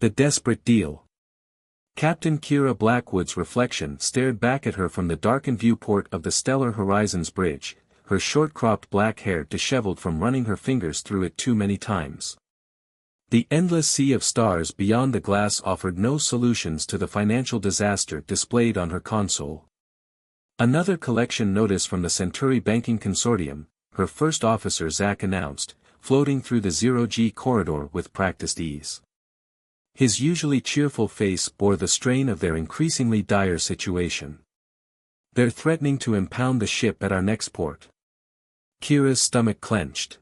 The desperate deal. Captain Kira Blackwood's reflection stared back at her from the darkened viewport of the Stellar Horizons Bridge, her short-cropped black hair disheveled from running her fingers through it too many times. The endless sea of stars beyond the glass offered no solutions to the financial disaster displayed on her console. Another collection notice from the Centauri Banking Consortium, her first officer Zack announced, floating through the zero-G corridor with practiced ease. His usually cheerful face bore the strain of their increasingly dire situation. "They're threatening to impound the ship at our next port." Kira's stomach clenched.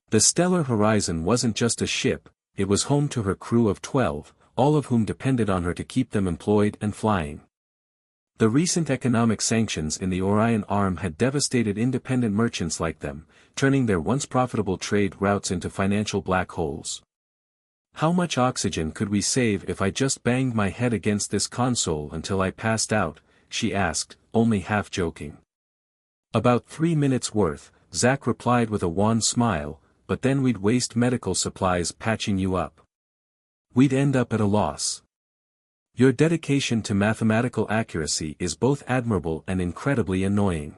The Stellar Horizon wasn't just a ship, it was home to her crew of 12, all of whom depended on her to keep them employed and flying. The recent economic sanctions in the Orion Arm had devastated independent merchants like them, turning their once profitable trade routes into financial black holes. "How much oxygen could we save if I just banged my head against this console until I passed out?" she asked, only half joking. "About 3 minutes worth," Zack replied with a wan smile, "but then we'd waste medical supplies patching you up. We'd end up at a loss. Your dedication to mathematical accuracy is both admirable and incredibly annoying."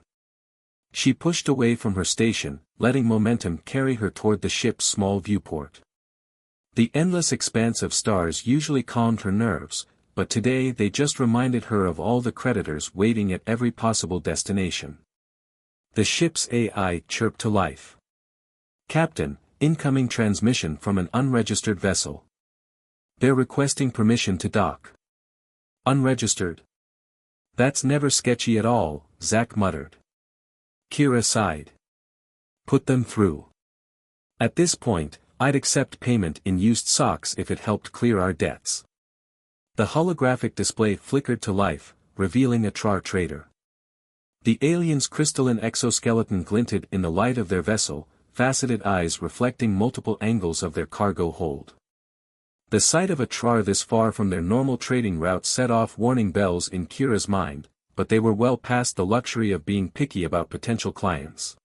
She pushed away from her station, letting momentum carry her toward the ship's small viewport. The endless expanse of stars usually calmed her nerves, but today they just reminded her of all the creditors waiting at every possible destination. The ship's AI chirped to life. "Captain, incoming transmission from an unregistered vessel. They're requesting permission to dock." "Unregistered? That's never sketchy at all," Zack muttered. Kira sighed. "Put them through. At this point, I'd accept payment in used socks if it helped clear our debts." The holographic display flickered to life, revealing a Trar trader. The alien's crystalline exoskeleton glinted in the light of their vessel, faceted eyes reflecting multiple angles of their cargo hold. The sight of a Trar this far from their normal trading route set off warning bells in Kira's mind, but they were well past the luxury of being picky about potential clients.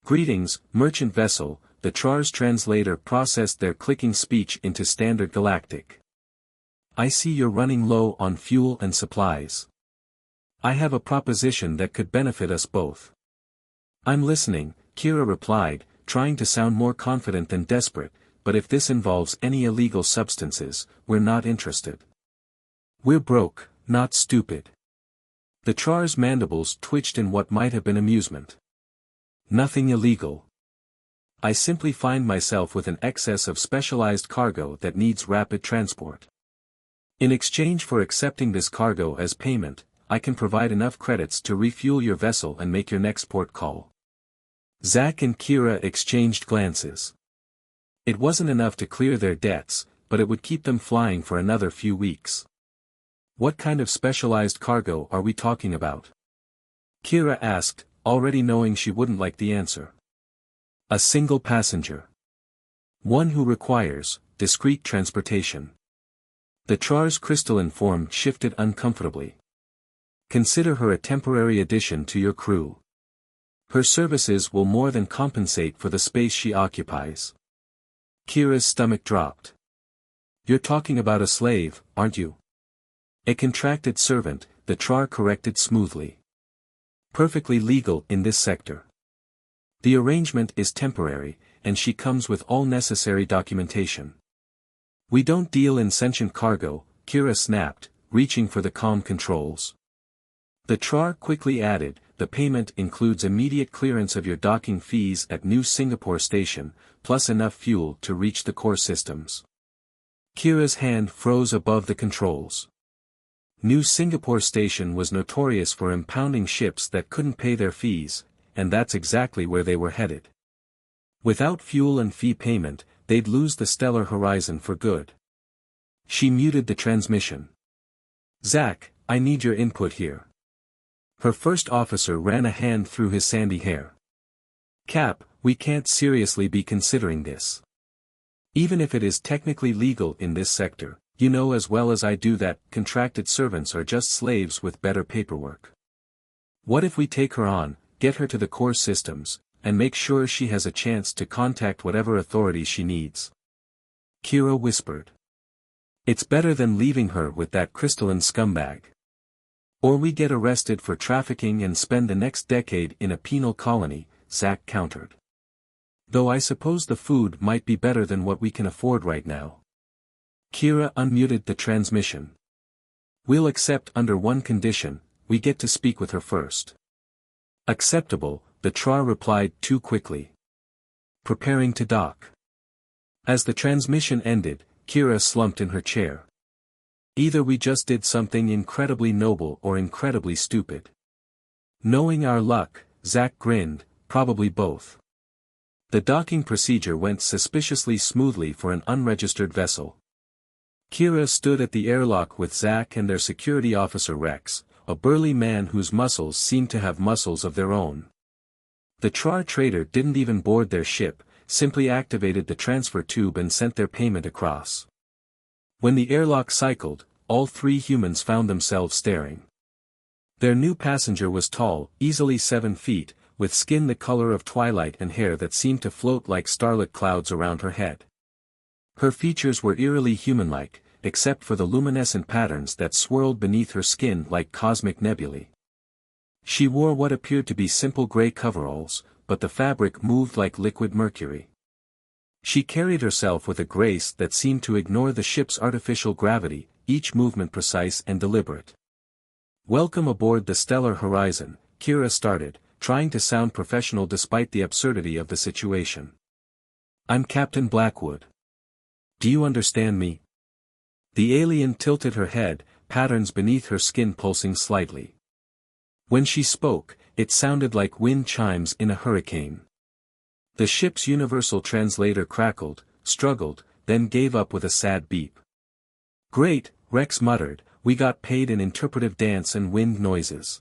"Greetings, merchant vessel," the Trar's translator processed their clicking speech into standard Galactic. "I see you're running low on fuel and supplies. I have a proposition that could benefit us both." "I'm listening," Kira replied, trying to sound more confident than desperate, "but if this involves any illegal substances, we're not interested. We're broke, not stupid." The Trar's mandibles twitched in what might have been amusement. "Nothing illegal. I simply find myself with an excess of specialized cargo that needs rapid transport. In exchange for accepting this cargo as payment, I can provide enough credits to refuel your vessel and make your next port call." Zack and Kira exchanged glances. It wasn't enough to clear their debts, but it would keep them flying for another few weeks. "What kind of specialized cargo are we talking about?" Kira asked, already knowing she wouldn't like the answer. "A single passenger. One who requires discreet transportation." The Trar's crystalline form shifted uncomfortably. "Consider her a temporary addition to your crew. Her services will more than compensate for the space she occupies." Kira's stomach dropped. "You're talking about a slave, aren't you?" "A contracted servant," the Trar corrected smoothly. "Perfectly legal in this sector. The arrangement is temporary, and she comes with all necessary documentation." "We don't deal in sentient cargo," Kira snapped, reaching for the comm controls. The Trar quickly added, "The payment includes immediate clearance of your docking fees at New Singapore Station, plus enough fuel to reach the core systems." Kira's hand froze above the controls. New Singapore Station was notorious for impounding ships that couldn't pay their fees, and that's exactly where they were headed. Without fuel and fee payment, they'd lose the Stellar Horizon for good. She muted the transmission. "Zack, I need your input here." Her first officer ran a hand through his sandy hair. "Cap, we can't seriously be considering this. Even if it is technically legal in this sector, you know as well as I do that contracted servants are just slaves with better paperwork. What if we take her on, get her to the core systems, and make sure she has a chance to contact whatever authorities she needs?" Kira whispered. It's better than leaving her with that crystalline scumbag. Or we get arrested for trafficking and spend the next decade in a penal colony, Zack countered. Though I suppose the food might be better than what we can afford right now. Kira unmuted the transmission. We'll accept under one condition, we get to speak with her first. Acceptable, the Trar replied too quickly. Preparing to dock. As the transmission ended, Kira slumped in her chair. Either we just did something incredibly noble or incredibly stupid. Knowing our luck, Zack grinned, probably both. The docking procedure went suspiciously smoothly for an unregistered vessel. Kira stood at the airlock with Zack and their security officer Rex, a burly man whose muscles seemed to have muscles of their own. The Trar trader didn't even board their ship, simply activated the transfer tube and sent their payment across. When the airlock cycled, all three humans found themselves staring. Their new passenger was tall, easily 7 feet, with skin the color of twilight and hair that seemed to float like starlit clouds around her head. Her features were eerily human-like, except for the luminescent patterns that swirled beneath her skin like cosmic nebulae. She wore what appeared to be simple gray coveralls, but the fabric moved like liquid mercury. She carried herself with a grace that seemed to ignore the ship's artificial gravity, each movement precise and deliberate. Welcome aboard the Stellar Horizon, Kira started, trying to sound professional despite the absurdity of the situation. I'm Captain Blackwood. Do you understand me? The alien tilted her head, patterns beneath her skin pulsing slightly. When she spoke, it sounded like wind chimes in a hurricane. The ship's universal translator crackled, struggled, then gave up with a sad beep. Great, Rex muttered, we got paid in interpretive dance and wind noises.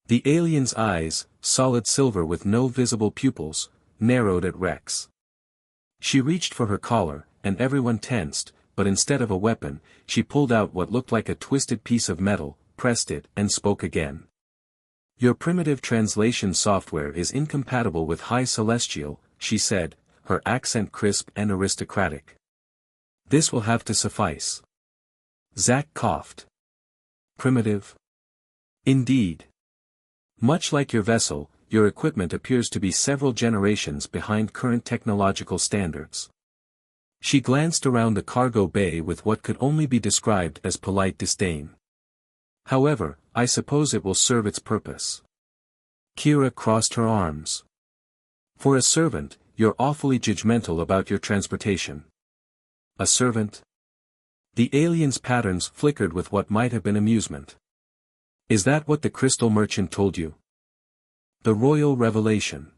The alien's eyes, solid silver with no visible pupils, narrowed at Rex. She reached for her collar, and everyone tensed, but instead of a weapon, she pulled out what looked like a twisted piece of metal, pressed it, and spoke again. Your primitive translation software is incompatible with High Celestial, she said, her accent crisp and aristocratic. This will have to suffice. Zack coughed. Primitive? Indeed. Much like your vessel, your equipment appears to be several generations behind current technological standards. She glanced around the cargo bay with what could only be described as polite disdain. However, I suppose it will serve its purpose. Kira crossed her arms. For a servant, you're awfully judgmental about your transportation. A servant? The alien's patterns flickered with what might have been amusement. Is that what the crystal merchant told you? The royal revelation.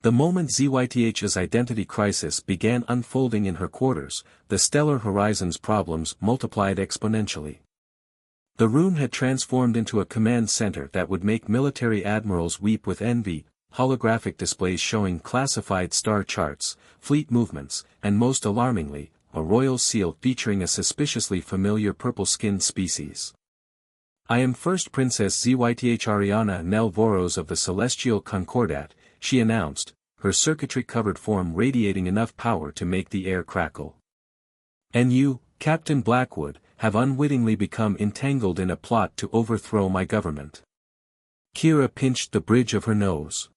The moment ZYTH's identity crisis began unfolding in her quarters, the Stellar Horizon's problems multiplied exponentially. The room had transformed into a command center that would make military admirals weep with envy, holographic displays showing classified star charts, fleet movements, and most alarmingly, a royal seal featuring a suspiciously familiar purple-skinned species. I am First Princess ZYTH Ariana Nel Voros of the Celestial Concordat, she announced, her circuitry-covered form radiating enough power to make the air crackle. And you, Captain Blackwood, have unwittingly become entangled in a plot to overthrow my government. Kira pinched the bridge of her nose.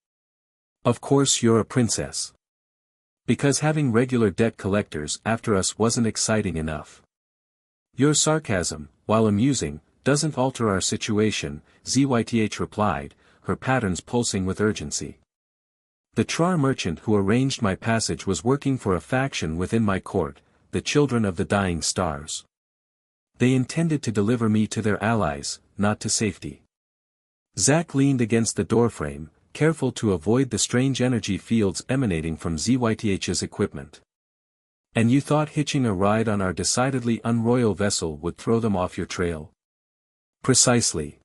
Of course you're a princess. Because having regular debt collectors after us wasn't exciting enough. Your sarcasm, while amusing, doesn't alter our situation, ZYTH replied, her patterns pulsing with urgency. The Trar merchant who arranged my passage was working for a faction within my court, the Children of the Dying Stars. They intended to deliver me to their allies, not to safety. Zack leaned against the doorframe, careful to avoid the strange energy fields emanating from ZYTH's equipment. And you thought hitching a ride on our decidedly unroyal vessel would throw them off your trail? Precisely.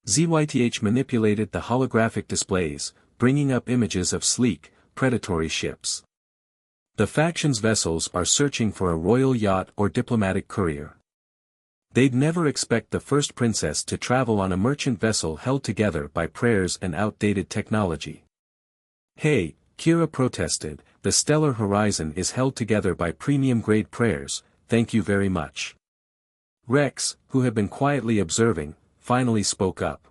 ZYTH manipulated the holographic displays, bringing up images of sleek, predatory ships. The faction's vessels are searching for a royal yacht or diplomatic courier. They'd never expect the first princess to travel on a merchant vessel held together by prayers and outdated technology. Hey, Kira protested, the Stellar Horizon is held together by premium-grade prayers, thank you very much. Rex, who had been quietly observing, finally spoke up.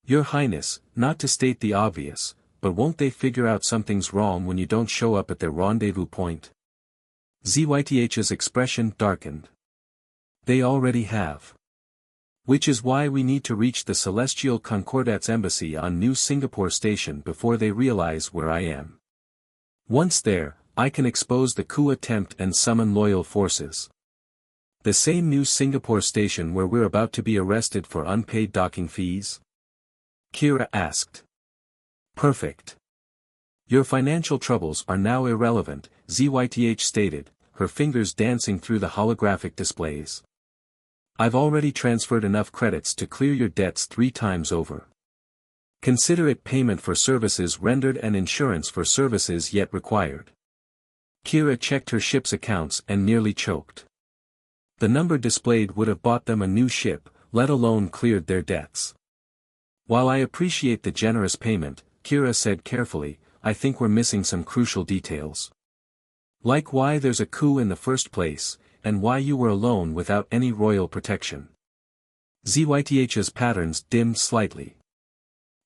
Your Highness, not to state the obvious, but won't they figure out something's wrong when you don't show up at their rendezvous point? ZYTH's expression darkened. They already have. Which is why we need to reach the Celestial Concordat's embassy on New Singapore Station before they realize where I am. Once there, I can expose the coup attempt and summon loyal forces. The same New Singapore Station where we're about to be arrested for unpaid docking fees? Kira asked. Perfect. Your financial troubles are now irrelevant, ZYTH stated, her fingers dancing through the holographic displays. I've already transferred enough credits to clear your debts 3 times over. Consider it payment for services rendered and insurance for services yet required. Kira checked her ship's accounts and nearly choked. The number displayed would have bought them a new ship, let alone cleared their debts. While I appreciate the generous payment, Kira said carefully, I think we're missing some crucial details. Like why there's a coup in the first place, and why you were alone without any royal protection. ZYTH's patterns dimmed slightly.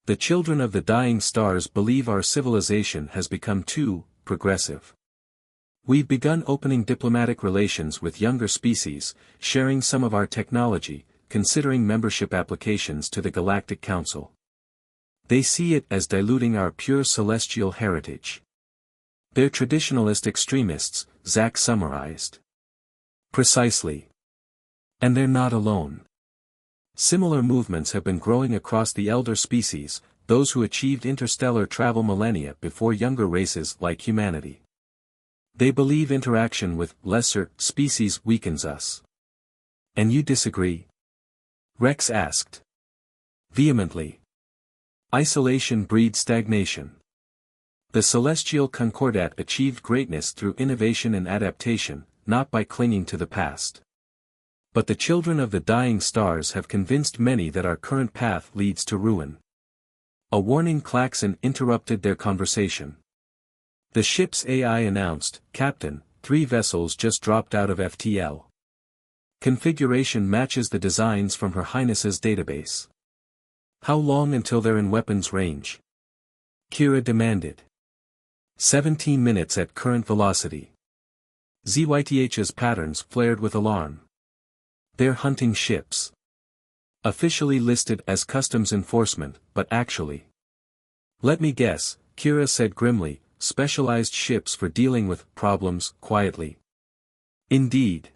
The children of the dying stars believe our civilization has become too progressive. We've begun opening diplomatic relations with younger species, sharing some of our technology, considering membership applications to the Galactic Council. They see it as diluting our pure celestial heritage. They're traditionalist extremists, Zack summarized. Precisely. And they're not alone. Similar movements have been growing across the elder species, those who achieved interstellar travel millennia before younger races like humanity. They believe interaction with lesser species weakens us. And you disagree? Rex asked. Vehemently. Isolation breeds stagnation. The Celestial Concordat achieved greatness through innovation and adaptation, not by clinging to the past. But the children of the dying stars have convinced many that our current path leads to ruin. A warning klaxon interrupted their conversation. The ship's AI announced, Captain, 3 vessels just dropped out of FTL. Configuration matches the designs from Her Highness's database. How long until they're in weapons range? Kira demanded. 17 minutes at current velocity. ZYTH's patterns flared with alarm. They're hunting ships. Officially listed as customs enforcement, but actually. Let me guess, Kira said grimly, specialized ships for dealing with problems quietly. Indeed.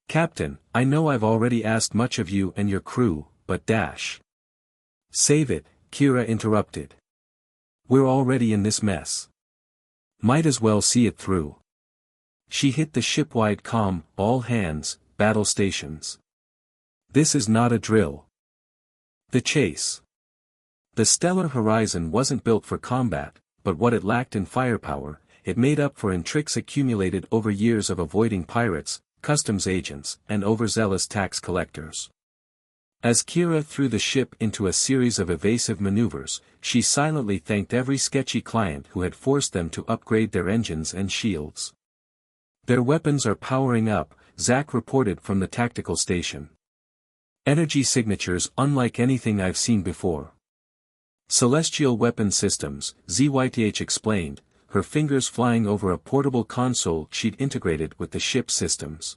Captain, I know I've already asked much of you and your crew, but dash. Save it, Kira interrupted. We're already in this mess. Might as well see it through. She hit the shipwide comm, all hands, battle stations. This is not a drill. The chase. The stellar horizon wasn't built for combat, but what it lacked in firepower, it made up for in tricks accumulated over years of avoiding pirates, customs agents, and overzealous tax collectors. As Kira threw the ship into a series of evasive maneuvers, she silently thanked every sketchy client who had forced them to upgrade their engines and shields. Their weapons are powering up, Zack reported from the tactical station. Energy signatures unlike anything I've seen before. Celestial weapon systems, ZYTH explained, her fingers flying over a portable console she'd integrated with the ship's systems.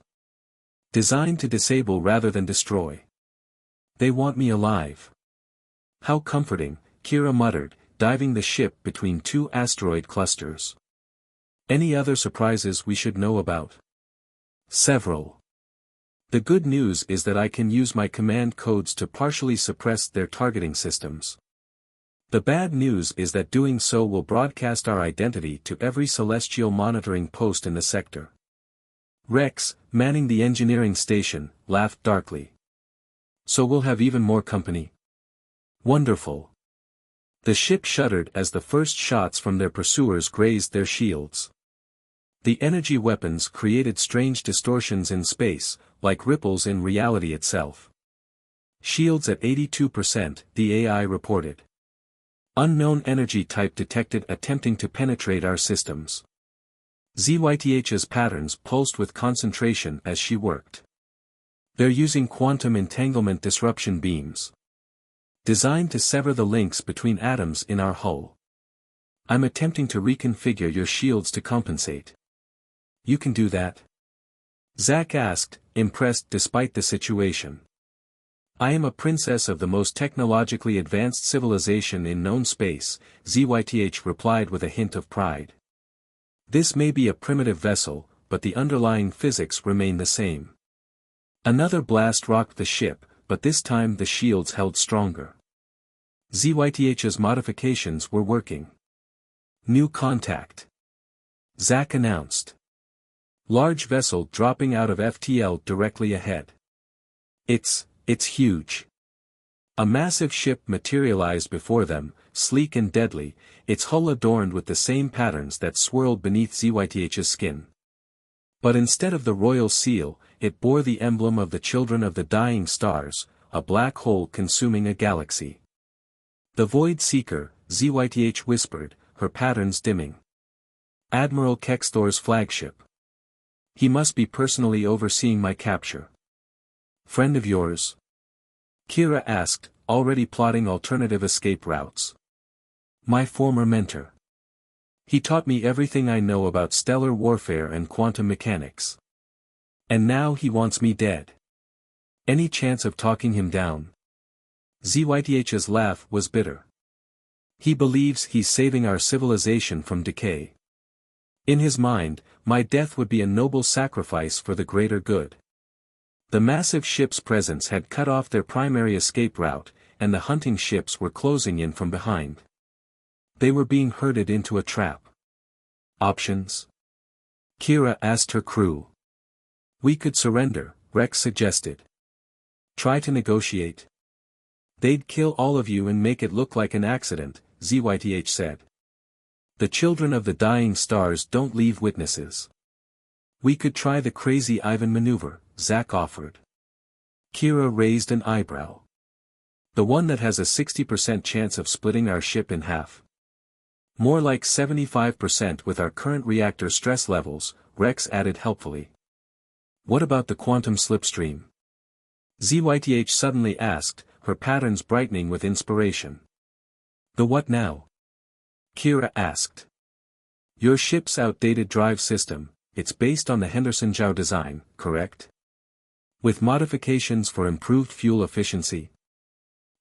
Designed to disable rather than destroy. They want me alive. How comforting, Kira muttered, diving the ship between 2 asteroid clusters. Any other surprises we should know about? Several. The good news is that I can use my command codes to partially suppress their targeting systems. The bad news is that doing so will broadcast our identity to every celestial monitoring post in the sector. Rex, manning the engineering station, laughed darkly. So we'll have even more company. Wonderful. The ship shuddered as the first shots from their pursuers grazed their shields. The energy weapons created strange distortions in space, like ripples in reality itself. Shields at 82%, the AI reported. Unknown energy type detected attempting to penetrate our systems. ZYTH's patterns pulsed with concentration as she worked. They're using quantum entanglement disruption beams, designed to sever the links between atoms in our hull. I'm attempting to reconfigure your shields to compensate. You can do that? Zack asked, impressed despite the situation. I am a princess of the most technologically advanced civilization in known space, ZYTH replied with a hint of pride. This may be a primitive vessel, but the underlying physics remain the same. Another blast rocked the ship, but this time the shields held stronger. ZYTH's modifications were working. New contact, Zack announced. Large vessel dropping out of FTL directly ahead. It's huge. A massive ship materialized before them, sleek and deadly, its hull adorned with the same patterns that swirled beneath ZYTH's skin. But instead of the royal seal, it bore the emblem of the children of the dying stars, a black hole consuming a galaxy. The Void Seeker, ZYTH whispered, her patterns dimming. Admiral Kexthor's flagship. He must be personally overseeing my capture. Friend of yours? Kira asked, already plotting alternative escape routes. My former mentor. He taught me everything I know about stellar warfare and quantum mechanics. And now he wants me dead. Any chance of talking him down? ZYTH's laugh was bitter. He believes he's saving our civilization from decay. In his mind, my death would be a noble sacrifice for the greater good. The massive ship's presence had cut off their primary escape route, and the hunting ships were closing in from behind. They were being herded into a trap. Options? Kira asked her crew. We could surrender, Rex suggested. Try to negotiate. They'd kill all of you and make it look like an accident, ZYTH said. The children of the dying stars don't leave witnesses. We could try the crazy Ivan maneuver, Zack offered. Kira raised an eyebrow. The one that has a 60% chance of splitting our ship in half. More like 75% with our current reactor stress levels, Rex added helpfully. What about the quantum slipstream? ZYTH suddenly asked, her patterns brightening with inspiration. The what now? Kira asked. Your ship's outdated drive system, it's based on the Henderson-Zhao design, correct? With modifications for improved fuel efficiency?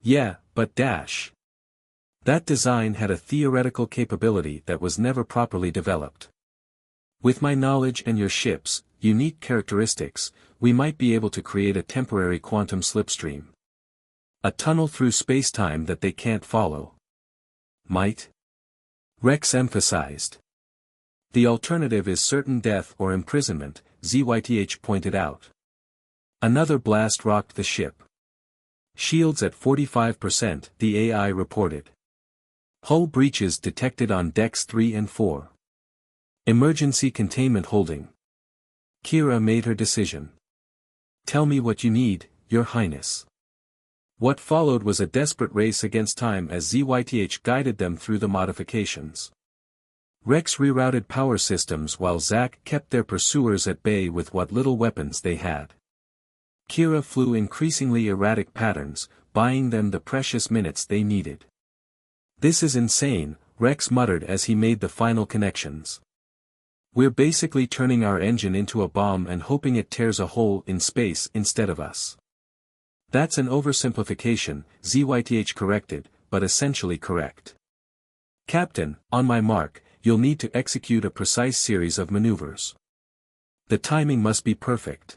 Yeah, but that design had a theoretical capability that was never properly developed. With my knowledge and your ship's unique characteristics, we might be able to create a temporary quantum slipstream. A tunnel through space-time that they can't follow. Might? Rex emphasized. The alternative is certain death or imprisonment, ZYTH pointed out. Another blast rocked the ship. Shields at 45%, the AI reported. Hull breaches detected on decks 3 and 4. Emergency containment holding. Kira made her decision. Tell me what you need, Your Highness. What followed was a desperate race against time as ZYTH guided them through the modifications. Rex rerouted power systems while Zack kept their pursuers at bay with what little weapons they had. Kira flew increasingly erratic patterns, buying them the precious minutes they needed. This is insane, Rex muttered as he made the final connections. We're basically turning our engine into a bomb and hoping it tears a hole in space instead of us. That's an oversimplification, ZYTH corrected, but essentially correct. Captain, on my mark, you'll need to execute a precise series of maneuvers. The timing must be perfect.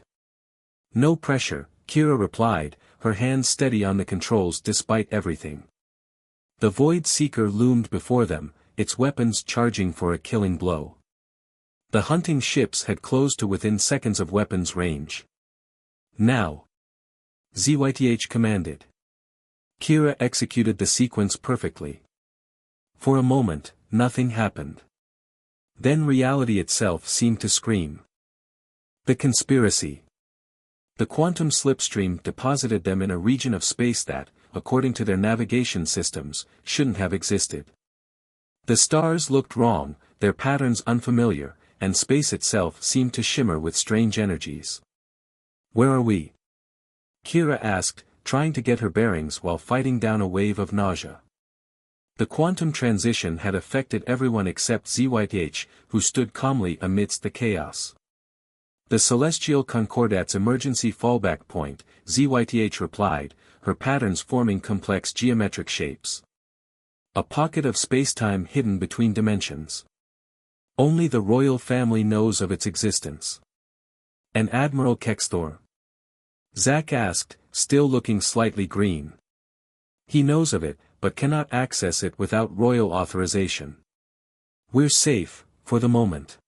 No pressure, Kira replied, her hands steady on the controls despite everything. The Void Seeker loomed before them, its weapons charging for a killing blow. The hunting ships had closed to within seconds of weapons range. Now! ZYTH commanded. Kira executed the sequence perfectly. For a moment, nothing happened. Then reality itself seemed to scream. The conspiracy. The quantum slipstream deposited them in a region of space that, according to their navigation systems, shouldn't have existed. The stars looked wrong, their patterns unfamiliar, and space itself seemed to shimmer with strange energies. "Where are we?" Kira asked, trying to get her bearings while fighting down a wave of nausea. The quantum transition had affected everyone except Zyth, who stood calmly amidst the chaos. "The Celestial Concordat's emergency fallback point," Zyth replied, her patterns forming complex geometric shapes. "A pocket of spacetime hidden between dimensions. Only the royal family knows of its existence." "And Admiral Kexthor?" Zack asked, still looking slightly green. "He knows of it, but cannot access it without royal authorization. We're safe, for the moment."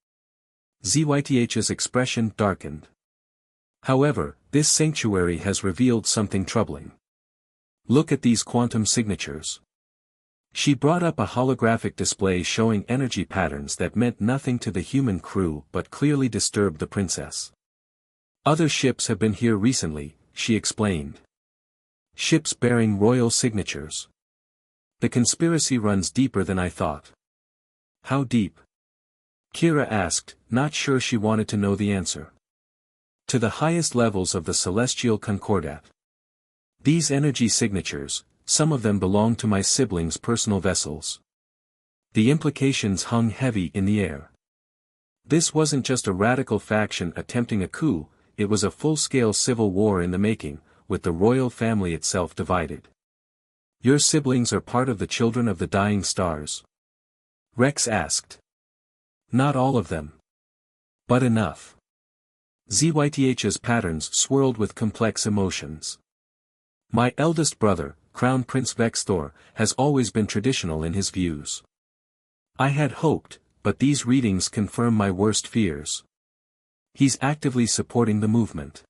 Zyth's expression darkened. "However, this sanctuary has revealed something troubling. Look at these quantum signatures." She brought up a holographic display showing energy patterns that meant nothing to the human crew but clearly disturbed the princess. "Other ships have been here recently," she explained. "Ships bearing royal signatures. The conspiracy runs deeper than I thought." "How deep?" Kira asked, not sure she wanted to know the answer. "To the highest levels of the Celestial Concordat. These energy signatures, some of them belong to my siblings' personal vessels." The implications hung heavy in the air. This wasn't just a radical faction attempting a coup, it was a full-scale civil war in the making, with the royal family itself divided. "Your siblings are part of the Children of the Dying Stars?" Rex asked. "Not all of them. But enough." Zyth's patterns swirled with complex emotions. "My eldest brother, Crown Prince Vexthor, has always been traditional in his views. I had hoped, but these readings confirm my worst fears. He's actively supporting the movement."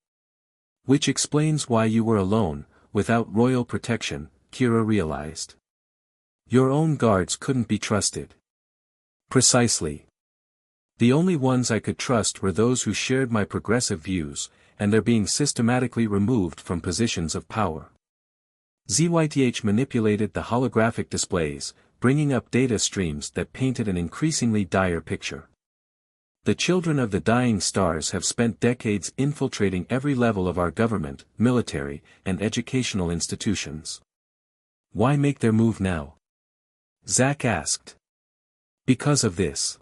"Which explains why you were alone, without royal protection," Kira realized. "Your own guards couldn't be trusted." "Precisely. The only ones I could trust were those who shared my progressive views, and they're being systematically removed from positions of power." Zyth manipulated the holographic displays, bringing up data streams that painted an increasingly dire picture. "The Children of the Dying Stars have spent decades infiltrating every level of our government, military, and educational institutions. Why make their move now?" Zack asked. "Because of this."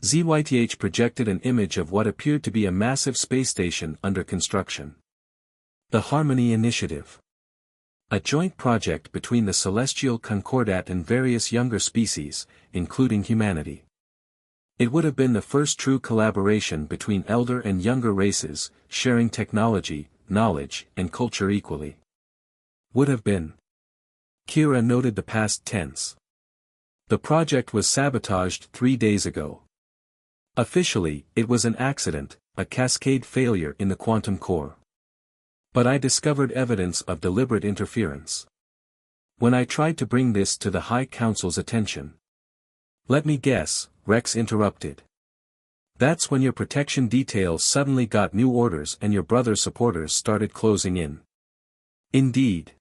Zyth projected an image of what appeared to be a massive space station under construction. "The Harmony Initiative. A joint project between the Celestial Concordat and various younger species, including humanity. It would have been the first true collaboration between elder and younger races, sharing technology, knowledge, and culture equally." "Would have been." Kira noted the past tense. "The project was sabotaged 3 days ago. Officially, it was an accident, a cascade failure in the quantum core. But I discovered evidence of deliberate interference. When I tried to bring this to the High Council's attention." "Let me guess," Rex interrupted. "That's when your protection details suddenly got new orders and your brother's supporters started closing in." "Indeed.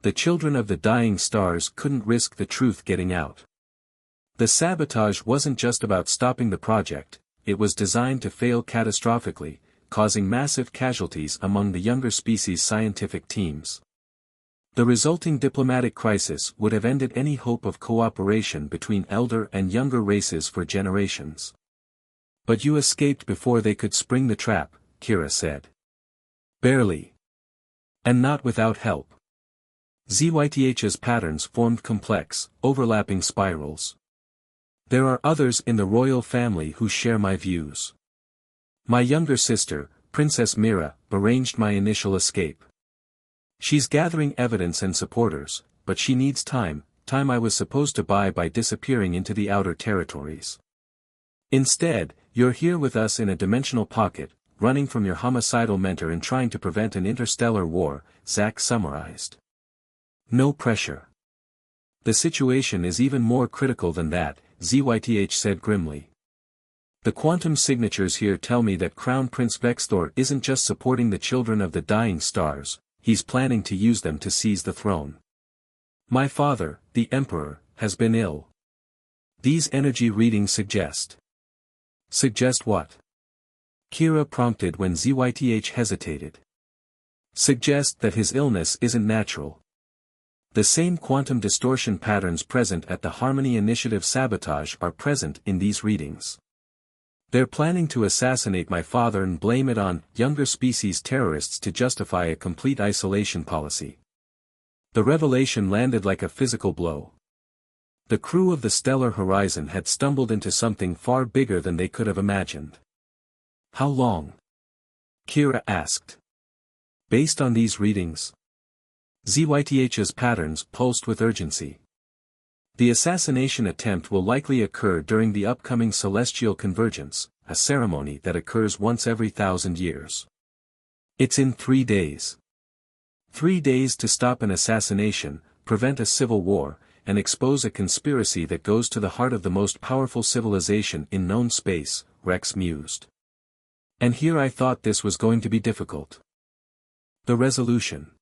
The Children of the Dying Stars couldn't risk the truth getting out. The sabotage wasn't just about stopping the project, it was designed to fail catastrophically, causing massive casualties among the younger species' scientific teams. The resulting diplomatic crisis would have ended any hope of cooperation between elder and younger races for generations. But you escaped before they could spring the trap," Kira said. "Barely. And not without help." Zyth's patterns formed complex, overlapping spirals. "There are others in the royal family who share my views. My younger sister, Princess Mira, arranged my initial escape. She's gathering evidence and supporters, but she needs time I was supposed to buy by disappearing into the outer territories. Instead, you're here with us in a dimensional pocket, running from your homicidal mentor and trying to prevent an interstellar war," Zack summarized. "No pressure. The situation is even more critical than that," Zyth said grimly. "The quantum signatures here tell me that Crown Prince Vexthor isn't just supporting the Children of the Dying Stars, he's planning to use them to seize the throne. My father, the Emperor, has been ill. These energy readings suggest." Suggest what? Kira prompted when Zyth hesitated. Suggest that his illness isn't natural. The same quantum distortion patterns present at the Harmony Initiative sabotage are present in these readings. They're planning to assassinate my father and blame it on younger species terrorists to justify a complete isolation policy. The revelation landed like a physical blow. The crew of the Stellar Horizon had stumbled into something far bigger than they could have imagined. How long? Kira asked. Based on these readings, Zyth's patterns pulsed with urgency. The assassination attempt will likely occur during the upcoming Celestial Convergence, a ceremony that occurs once every 1,000 years. It's in 3 days. 3 days to stop an assassination, prevent a civil war, and expose a conspiracy that goes to the heart of the most powerful civilization in known space, Rex mused. And here I thought this was going to be difficult. The resolution.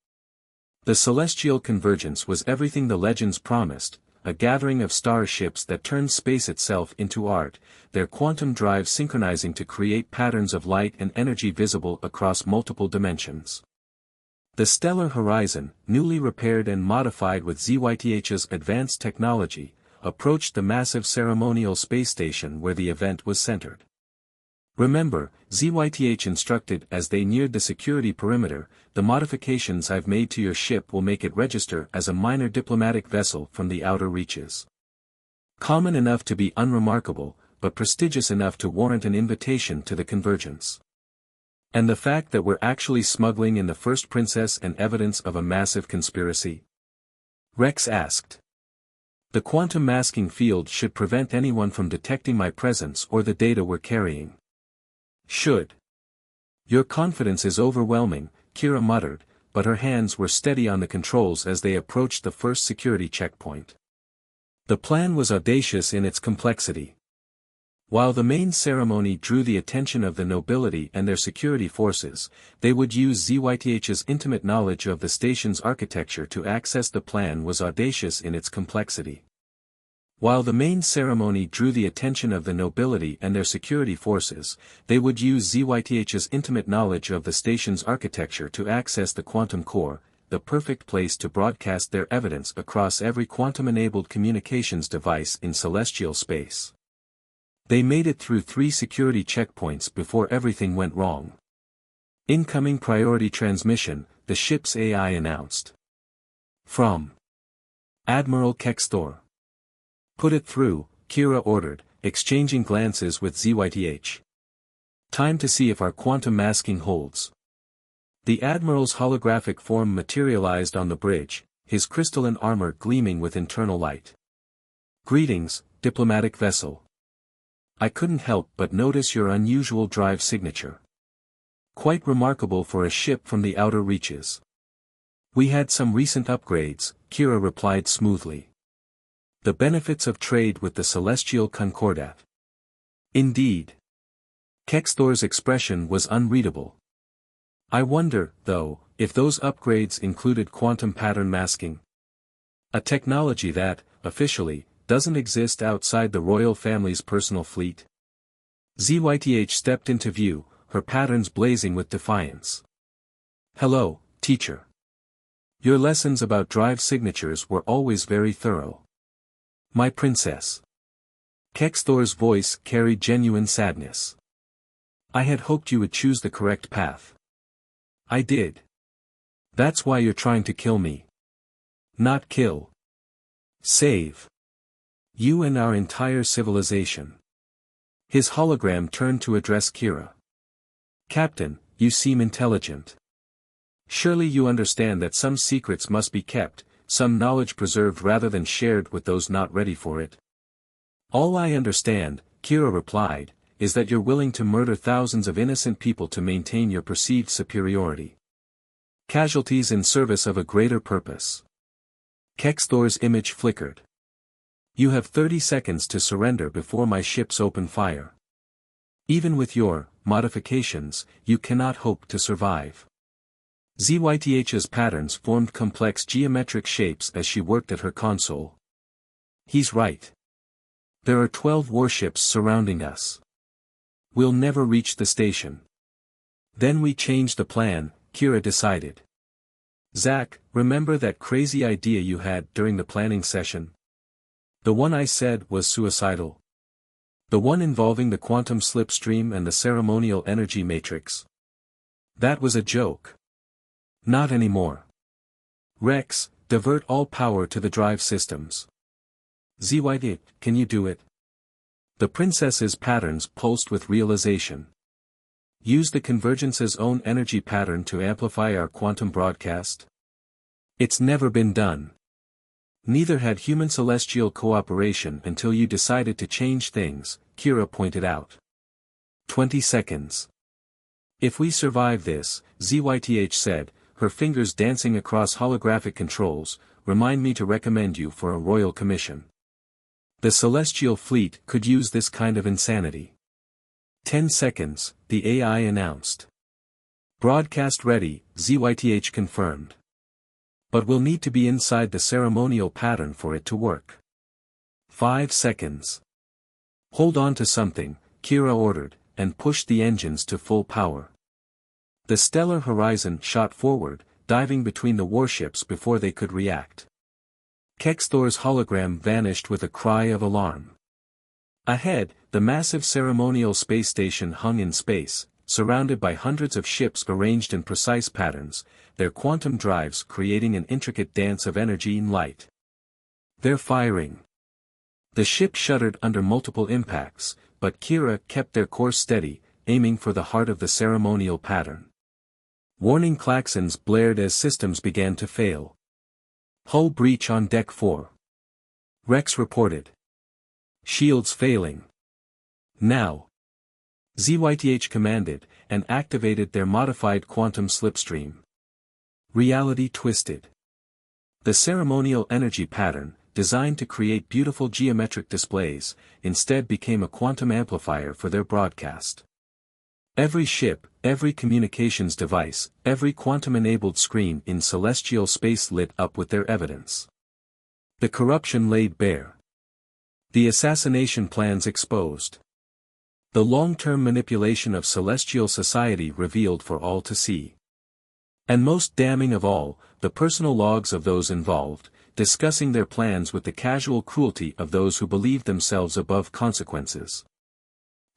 The Celestial Convergence was everything the legends promised, a gathering of starships that turned space itself into art, their quantum drive synchronizing to create patterns of light and energy visible across multiple dimensions. The Stellar Horizon, newly repaired and modified with Zyth's advanced technology, approached the massive ceremonial space station where the event was centered. Remember, Zyth instructed as they neared the security perimeter, the modifications I've made to your ship will make it register as a minor diplomatic vessel from the outer reaches. Common enough to be unremarkable, but prestigious enough to warrant an invitation to the convergence. And the fact that we're actually smuggling in the first princess and evidence of a massive conspiracy? Rex asked. The quantum masking field should prevent anyone from detecting my presence or the data we're carrying. Should. Your confidence is overwhelming, Kira muttered, but her hands were steady on the controls as they approached the first security checkpoint. The plan was audacious in its complexity. While the main ceremony drew the attention of the nobility and their security forces, they would use Zyth's intimate knowledge of the station's architecture to access the plan was audacious in its complexity. While the main ceremony drew the attention of the nobility and their security forces, they would use Zyth's intimate knowledge of the station's architecture to access the quantum core, the perfect place to broadcast their evidence across every quantum-enabled communications device in celestial space. They made it through 3 security checkpoints before everything went wrong. Incoming priority transmission, the ship's AI announced. From Admiral Kexthor. Put it through, Kira ordered, exchanging glances with Zyth. Time to see if our quantum masking holds. The Admiral's holographic form materialized on the bridge, his crystalline armor gleaming with internal light. Greetings, diplomatic vessel. I couldn't help but notice your unusual drive signature. Quite remarkable for a ship from the outer reaches. We had some recent upgrades, Kira replied smoothly. The benefits of trade with the Celestial Concordat. Indeed. Kexthor's expression was unreadable. I wonder, though, if those upgrades included quantum pattern masking. A technology that, officially, doesn't exist outside the royal family's personal fleet. Zyth stepped into view, her patterns blazing with defiance. Hello, teacher. Your lessons about drive signatures were always very thorough. My princess. Kexthor's voice carried genuine sadness. I had hoped you would choose the correct path. I did. That's why you're trying to kill me. Not kill. Save. You and our entire civilization. His hologram turned to address Kira. Captain, you seem intelligent. Surely you understand that some secrets must be kept, some knowledge preserved rather than shared with those not ready for it. All I understand, Kira replied, is that you're willing to murder thousands of innocent people to maintain your perceived superiority. Casualties in service of a greater purpose. Kexthor's image flickered. You have 30 seconds to surrender before my ships open fire. Even with your modifications, you cannot hope to survive. Zyth's patterns formed complex geometric shapes as she worked at her console. He's right. There are 12 warships surrounding us. We'll never reach the station. Then we changed the plan, Kira decided. Zack, remember that crazy idea you had during the planning session? The one I said was suicidal. The one involving the quantum slipstream and the ceremonial energy matrix. That was a joke. Not anymore. Rex, divert all power to the drive systems. ZYD, can you do it? The princess's patterns pulsed with realization. Use the convergence's own energy pattern to amplify our quantum broadcast? It's never been done. Neither had human celestial cooperation until you decided to change things, Kira pointed out. 20 seconds. If we survive this, ZYTH said, her fingers dancing across holographic controls, remind me to recommend you for a royal commission. The celestial fleet could use this kind of insanity. 10 seconds, the AI announced. Broadcast ready, ZYTH confirmed. But we'll need to be inside the ceremonial pattern for it to work. 5 seconds. Hold on to something, Kira ordered, and pushed the engines to full power. The stellar horizon shot forward, diving between the warships before they could react. Kexthor's hologram vanished with a cry of alarm. Ahead, the massive ceremonial space station hung in space, surrounded by hundreds of ships arranged in precise patterns, their quantum drives creating an intricate dance of energy and light. They're firing. The ship shuddered under multiple impacts, but Kira kept their course steady, aiming for the heart of the ceremonial pattern. Warning klaxons blared as systems began to fail. Hull breach on Deck 4. Rex reported. Shields failing. Now. ZYTH commanded, and activated their modified quantum slipstream. Reality twisted. The ceremonial energy pattern, designed to create beautiful geometric displays, instead became a quantum amplifier for their broadcast. Every ship, every communications device, every quantum-enabled screen in celestial space lit up with their evidence. The corruption laid bare. The assassination plans exposed. The long-term manipulation of celestial society revealed for all to see. And most damning of all, the personal logs of those involved, discussing their plans with the casual cruelty of those who believed themselves above consequences.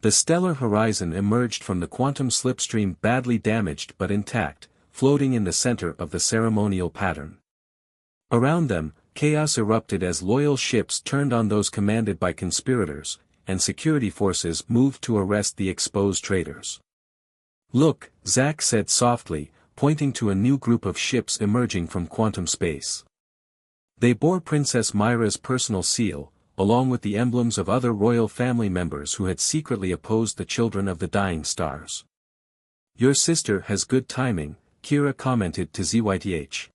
The stellar horizon emerged from the quantum slipstream badly damaged but intact, floating in the center of the ceremonial pattern. Around them, chaos erupted as loyal ships turned on those commanded by conspirators, and security forces moved to arrest the exposed traitors. Look, Zack said softly, pointing to a new group of ships emerging from quantum space. They bore Princess Myra's personal seal, along with the emblems of other royal family members who had secretly opposed the children of the dying stars. Your sister has good timing, Kira commented to ZYTH.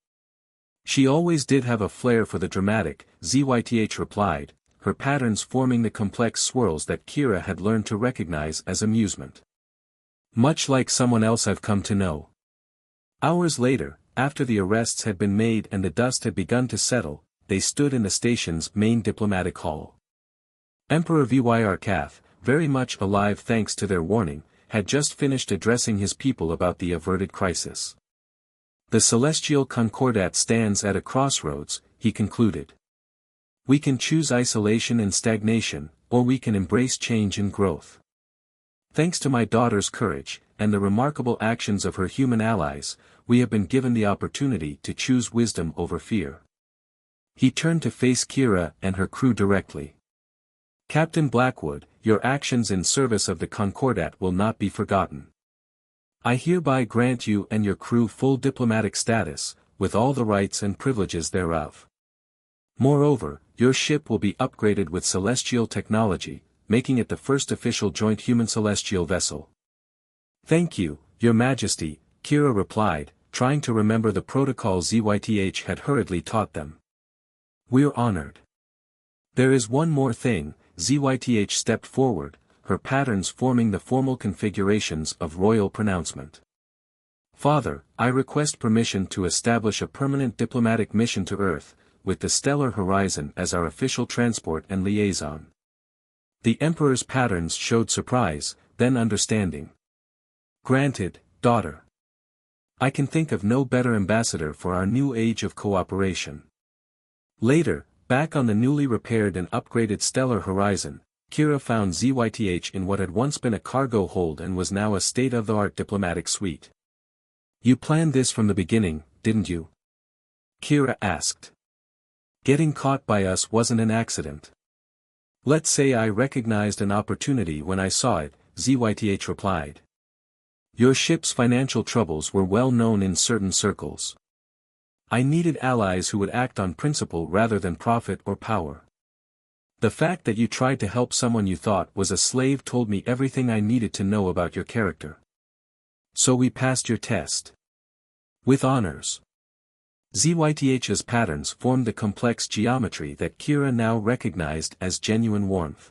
She always did have a flair for the dramatic, ZYTH replied, her patterns forming the complex swirls that Kira had learned to recognize as amusement. Much like someone else I've come to know. Hours later, after the arrests had been made and the dust had begun to settle, they stood in the station's main diplomatic hall. Emperor Vyrkath, very much alive thanks to their warning, had just finished addressing his people about the averted crisis. The celestial concordat stands at a crossroads, he concluded. We can choose isolation and stagnation, or we can embrace change and growth. Thanks to my daughter's courage, and the remarkable actions of her human allies, we have been given the opportunity to choose wisdom over fear. He turned to face Kira and her crew directly. Captain Blackwood, your actions in service of the Concordat will not be forgotten. I hereby grant you and your crew full diplomatic status, with all the rights and privileges thereof. Moreover, your ship will be upgraded with celestial technology, making it the first official joint human-celestial vessel. Thank you, Your Majesty, Kira replied, trying to remember the protocols ZYTH had hurriedly taught them. We're honored. There is one more thing, ZYTH stepped forward, her patterns forming the formal configurations of royal pronouncement. Father, I request permission to establish a permanent diplomatic mission to Earth, with the stellar horizon as our official transport and liaison. The Emperor's patterns showed surprise, then understanding. Granted, daughter. I can think of no better ambassador for our new age of cooperation. Later, back on the newly repaired and upgraded stellar horizon, Kira found ZYTH in what had once been a cargo hold and was now a state-of-the-art diplomatic suite. You planned this from the beginning, didn't you? Kira asked. Getting caught by us wasn't an accident. Let's say I recognized an opportunity when I saw it, ZYTH replied. Your ship's financial troubles were well known in certain circles. I needed allies who would act on principle rather than profit or power. The fact that you tried to help someone you thought was a slave told me everything I needed to know about your character. So we passed your test. With honors. ZYTH's patterns formed the complex geometry that Kira now recognized as genuine warmth.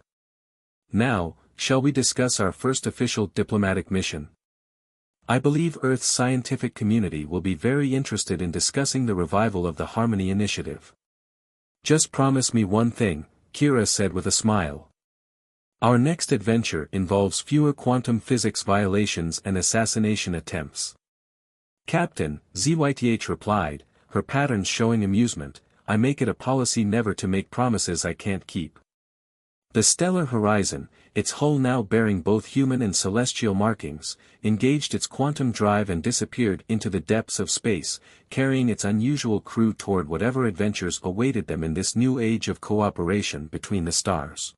Now, shall we discuss our first official diplomatic mission? I believe Earth's scientific community will be very interested in discussing the revival of the Harmony Initiative. Just promise me one thing, Kira said with a smile. Our next adventure involves fewer quantum physics violations and assassination attempts. Captain, ZYTH replied, her patterns showing amusement. I make it a policy never to make promises I can't keep. The stellar horizon, its hull now bearing both human and celestial markings, engaged its quantum drive and disappeared into the depths of space, carrying its unusual crew toward whatever adventures awaited them in this new age of cooperation between the stars.